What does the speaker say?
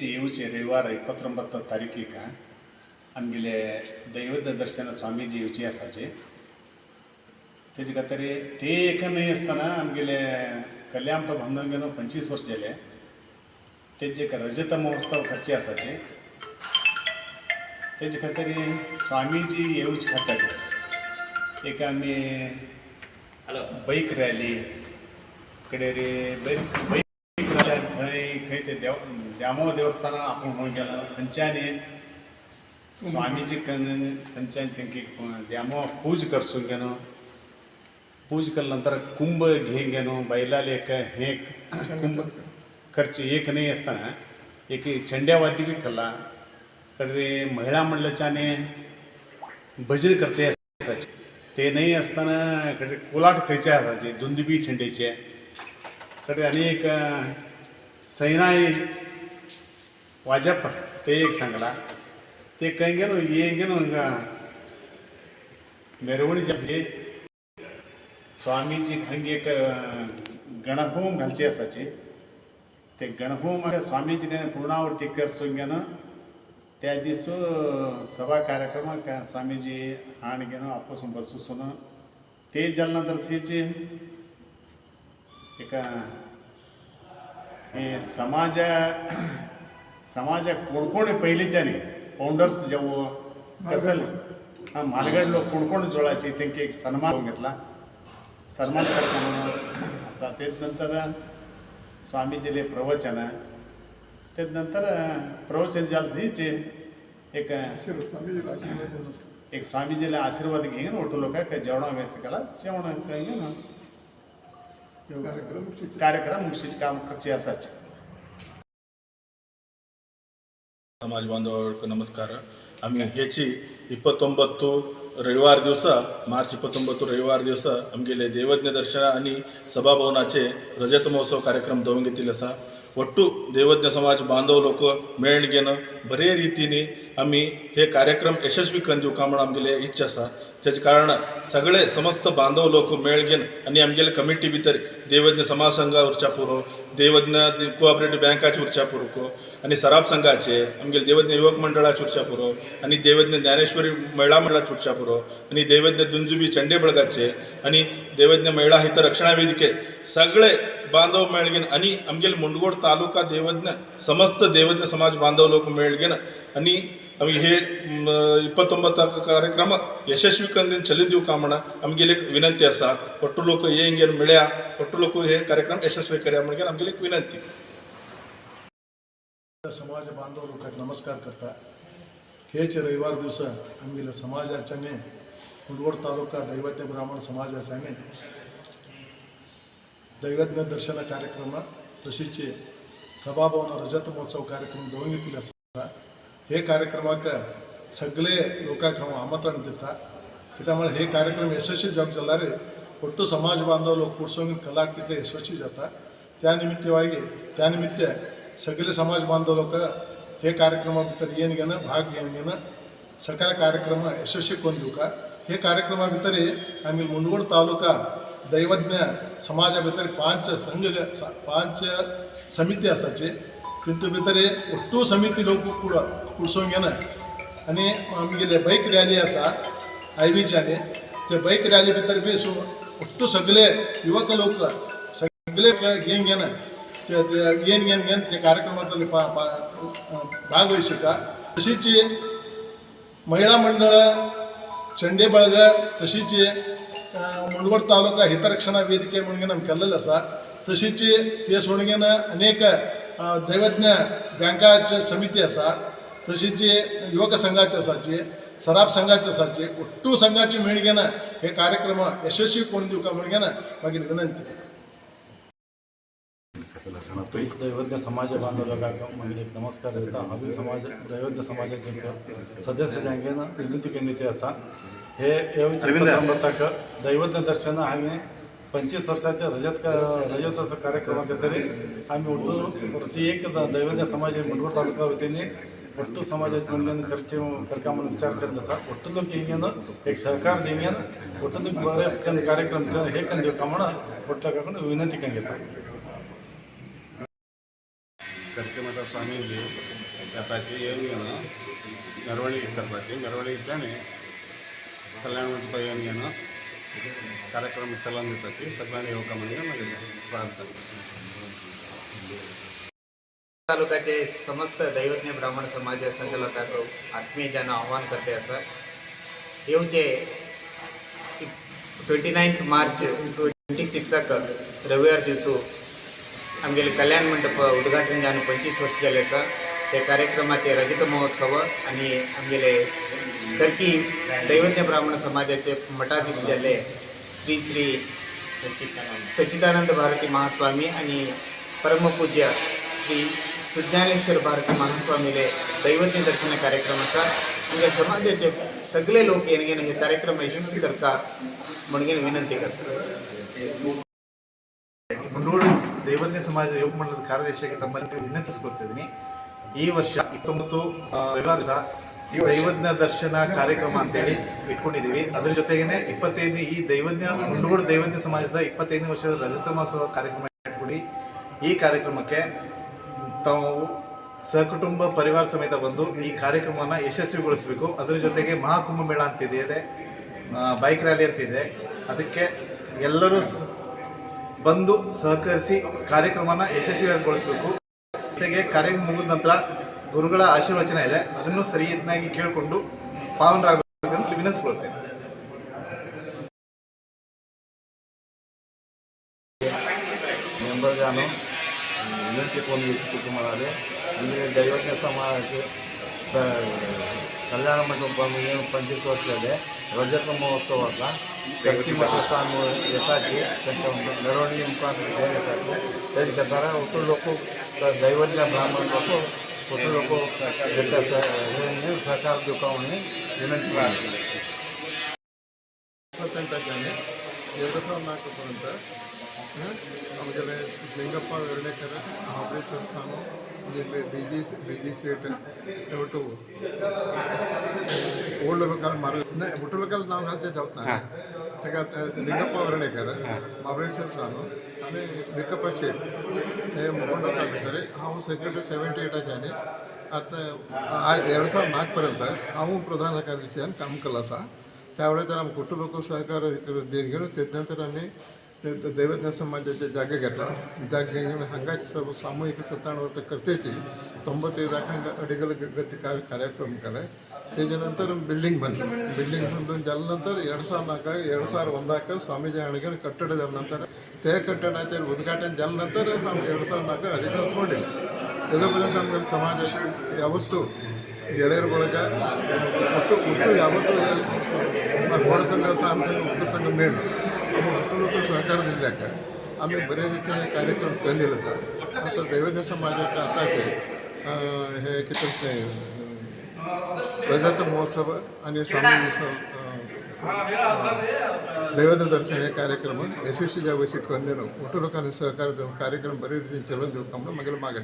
येऊचे रविवार 29 तारीखीक आमगेले दैवत दर्शन स्वामीजी येवचे आसाचे तेजे खातीर ते एक नाही आसतना आमगेले कल्याण तो बांदून गेलो 25 वर्स जाले तेजे एक रजत महोत्सव करचे आसाचे तेजे खातीर स्वामीजी येवचे खातीर एक आमी बाईक रॅली कडे रे बाईक खंय ते द्यामो देवस्थाना आपण खंय गेलो थंयच्यानी स्वामीजी थंयच्यान तेंका द्यामो पूज करसून गेलो पूज केल्या नंतर कुंभ घेवन गेलो बैलाले एक हे कुंभ खर्ची एक नाही आसतना एक चंड्यावादी बी केला कडे महिला मंडळाच्याने भजन करते आसाचे ते नाही आसतना कडे कोलाट खंयचे आसाचे दुंदुबी चेंडेचे कडे आनी एक सैनाई वाजप ते एक सांगला ते खंय गेलो हे गेलो हांगा मेरवणीचे स्वामीजी हांगा एक गणहोम घालचे आसाचे ते गणहोम स्वामीजी पूर्णावृत्ती करसून गेलो त्या दिस सभा कार्यक्रमाक स्वामीजी हाण गेलो आपूस बसून ते जाल्या नंतर तेचे एक हे समाजा कोण पयलींच्यानी फाउंडर्स जे कसले म्हालगड लोक कोण जोडाचे तेंका एक सन्मान घेतला सन्मान कार्यक्रम आसा तेच नंतर स्वामीजीले प्रवचन तेच नंतर प्रवचन जालें थंयचे एक स्वामीजीला आशीर्वाद घेवन ओटू लोकांक जेवणा व्यस्त केला जेवण घेवन कार्यक्रम मुक्षीचे काम करचे आसाचे समाज बांधवांक नमस्कार आम्ही हेची 29 रविवार दिवस मार्च 29 रविवार दिवस आमगेले देवज्ञ दर्शन आणि सभाभवनाचे रजत महोत्सव कार्यक्रम दोन घेतले आसा ಒಟ್ಟು देवज्ञ समाज बांधव लोक मेळण घेन बरे रितीने आम्ही हे कार्यक्रम यशस्वी करून दिवका म्हणून आमगेले इच्छा आसा त्याचे कारण सगळे समस्त बांधव लोक मेळ घेन आणि आमगेले कमिटी भितर देवज्ञ समाज संघा उरच्या पुरो देवज्ञ कोऑपरेटिव्ह बँकाचे उरच्या पुरो आणि सराफ संघाचे आमगेले देवज्ञ युवक मंडळाचे उरच्या पुरो आणि देवज्ञ ज्ञानेश्वरी महिला मंडळाचे उरच्या पुरो आणि देवज्ञ दुंजुबी चंडे बळगाचे आणि देवज्ञ महिला हित रक्षणा वेदिके सगळे बांधव मेळगेन आणि आमगेले मुंडगोड तालुका देवज्ञ समस्त देवज्ञ समाज बांधव लोक मेळगेन आणि आम्ही हे 29 कार्यक्रम यशस्वी करून चलित दिवका म्हणून आमगेली एक विनंती आसा ಒಟ್ಟು लोक येंगेन मेळ्या ಒಟ್ಟು लोक हे कार्यक्रम यशस्वी करया म्हणून आमगेली एक विनंती समाज बांधव लोकांक नमस्कार करता हेच रविवार दिवस आमगेल्या समाजाच्याने मुंडगोड तालुका दैवज्ञ ब्राह्मण समाजाच्याने दैवज्ञ दर्शन कार्यक्रम तशीच सभाभवन रजत महोत्सव कार्यक्रम दोन घेतले आसा हे कार्यक्रमाक सगळे लोकांक हांव आमंत्रण दिता त्यामुळे हे कार्यक्रम यशस्वी जावंक जाल्यार ಒಟ್ಟು समाज बांधव लोक कुडसून कलाक तितले यशस्वी जाता त्या निमित्त सगळे समाज बांधव लोक हे कार्यक्रमा भितर येवन घेन भाग घेवन घेन सगळे कार्यक्रम यशस्वी करून दिवका हे कार्यक्रमा भितर आमी मुंडगोड तालुका दैवज्ञ समाजा भितर 5 समिती आसाचे तितू भितर ಒಟ್ಟು समिती लोक कुडसून घेन आनी आमगेले बाईक रॅली आसा आयबीच्यानी ते बाईक रॅली भितर बी ಒಟ್ಟು सगळे युवक लोक सगळे घेवन घेन येन घेन ते कार्यक्रमातले भागवहिसका तशीच महिला मंडळ चंडे बळग तशीच मुंडगोड तालुका हितरक्षणा वेदिके म्हणून आमी केल्लेले आसा तशीच ते सोडून अनेक दैवज्ञ बँकाचे समिती आसा तशीच युवक संघाचे आसाचे सराफ संघाचे आसाचे ಒಟ್ಟು संघाची मेळ घेन हे कार्यक्रम यशस्वी करून दिवका म्हणून मागीर विनंती दैवज्ञ समाज बांधव लोकांक मागीर एक नमस्कार देता हांवें समाज दैवज्ञ समाजाचे सदस्य जांगेन विनंती केली ती आसा हे 29 दैवज्ञ दर्शन हांवें 25 वर्साच्या रजतोत्सव कार्यक्रमा भितर आमी ಒಟ್ಟು प्रति एक दैवज्ञ समाज मुंडगोड तालुका वतीने ಒಟ್ಟು समाजाचे म्हणून करका म्हणून विचार करत आसा ಒಟ್ಟು लोक हिंगेन एक सहकार देंगेन ಒಟ್ಟು लोक बरे कार्यक्रम हे करून दिवका म्हणून ಒಟ್ಟು विनंती करून घेता कार्यक्रमाचा स्वामीजी येताची येऊन घेणं मिरवणूक करपाची मिरवणुकीच्याने कल्याण मंडप येऊन घेणं कार्यक्रम चलन दिताची सगळ्यांनी येवका म्हणजे मागील प्रार्थना तालुक्याचे समस्त दैवज्ञ ब्राह्मण समाज संघटक आत्मीयजांना आव्हान करते असं येवचे 29 मार्च 26 रविवार दिवसू आमगेले कल्याण मंडप उद्घाटन जाऊन 25 वर्ष झाले आसा ते कार्यक्रमाचे रजत महोत्सव आणि आमगेले टर्की दैवज्ञ ब्राह्मण समाजाचे मठाधीश झाले श्री श्री सच्चिदानंद भारती महास्वामी आणि परमपूज्य श्री सुज्ञानेश्वर भारती महास्वामीले दैवज्ञ दर्शन कार्यक्रम असा म्हणजे समाजाचे सगळे लोक येणगेन हे कार्यक्रम यशस्वी करता म्हणून विनंती करतात ಮುಂಡಗೋಡು ದೈವಜ್ಞ ಸಮಾಜ ಯುವಕ ಮಂಡಲದ ಕಾರ್ಯದರ್ಶಿಯಾಗಿ ತಮ್ಮಲ್ಲಿ ವಿನಂತಿಸಿಕೊಳ್ತಿದ್ದೀನಿ. ಈ ವರ್ಷ 29 ರವಿವಾರ ದೈವಜ್ಞ ದರ್ಶನ ಕಾರ್ಯಕ್ರಮ ಅಂತೇಳಿ ಇಟ್ಕೊಂಡಿದ್ದೀವಿ. ಅದರ ಜೊತೆಗೇನೆ 25 ಈ ಮುಂಡಗೋಡು ದೈವಜ್ಞ ಸಮಾಜದ 25ನೇ ವರ್ಷದ ರಜತ ಮಹೋತ್ಸವ ಕಾರ್ಯಕ್ರಮ ಇಟ್ಕೊಂಡು ಈ ಕಾರ್ಯಕ್ರಮಕ್ಕೆ ತಾವು ಸಹಕುಟುಂಬ ಪರಿವಾರ ಸಮೇತ ಬಂದು ಈ ಕಾರ್ಯಕ್ರಮವನ್ನು ಯಶಸ್ವಿಗೊಳಿಸಬೇಕು. ಅದರ ಜೊತೆಗೆ ಮಹಾಕುಂಭ ಮೇಳ ಅಂತಿದೆ, ಬೈಕ್ ರ್ಯಾಲಿ ಅಂತಿದೆ. ಅದಕ್ಕೆ ಎಲ್ಲರೂ ಬಂದು ಸಹಕರಿಸಿ ಕಾರ್ಯಕ್ರಮನ ಯಶಸ್ವಿಗೊಳಿಸಬೇಕು. ಜೊತೆಗೆ ಕಾರ್ಯಕ್ರಮ ಮುಗಿದ ನಂತರ ಗುರುಗಳ ಆಶೀರ್ವಚನ ಇದೆ, ಅದನ್ನು ಸರಿಯಾಗಿ ಕೇಳಿಕೊಂಡು ಪಾವನರಾಗಬೇಕಂತ ವಿನಂತಿಸ್ಕೊಳ್ತೇನೆ. మెంబర్గాను వినతి పొందించుకుంటున్నారు. అందుకే దైవజ్ఞ సమాజ ಕಲ್ಯಾಣ ಮಂಟಪ 25 ವರ್ಷದ ರಜತ ಮಹೋತ್ಸವದ ಗಟ್ಟಿ ಮಠ ಸ್ವಾಮಿ ಯಥಾಚಿ ಮೆರವಣಿಗೆ ಮುಖಾಂತರ त्याच करताना उतर लोक दैवज्ञ ब्राह्मण लोक उतर लोक सहकार देऊ म्हणून विनंती करते. 28 2004पर्यंत आमच्याकडे लिंगप्पा वेर्णेकर महाबळेश्वर स्वामी डी जी सेट ಒಟ್ಟು ओल्ड लोकल मारू नाही मोठं लोकल नाव घालते जात नाही तेका लिंगप्पा वर्णेकर महाबळेश्वर स्वामी आणि लिंगप्पा शेठ हे मोठं भितर हांव सेक्रेटरी 78 आता 2004 पर्यंत हांव प्रधान कार्याध्यक्षान काम केलं असा. त्यावेळेस आम्ही कुटुंब लोक सहकार घेऊन त्यानंतर आम्ही दैवज्ञ समाजाचे जागे घेतला. जागे घेऊन हांगाची सर्व सामूहिक 97 वर्ष करतेची 95 अडीगल गती कार्यक्रम केला. त्याच्यानंतर बिल्डिंग बांधून झाल्यानंतर 2001 स्वामीजी हणगे कट्टड झाल्यानंतर त्या कट्टडाचे उद्घाटन झाल्यानंतर 2004 अधिकार सोडले. त्याच्यापर्यंत आमच्या समाजाचे यावत्तू ಗೆಳೆಯರ ಬಳಗ ಒಟ್ಟು ಯಾವತ್ತೂ ಗೋಡ ಸಂಘ ಸಾಮ ಸಂಘ ಒಟ್ಟು ಸಂಘ ಮೇಳು ಒಟ್ಟು सहकारदिल्याक आम्ही बऱ्याच रीतीने कार्यक्रम केलेले सर. आता दैवज्ञ समाजाच्या आताचे हे किती रजत महोत्सव आणि स्वामी दैवज्ञ दर्शन हे कार्यक्रम यशस्वी ज्यावेळी ಕೊಂದೇನು ಒಟ್ಟು लोकांनी सहकार देऊन कार्यक्रम बऱ्याच रीतीने चलन देऊ का मागेल मागे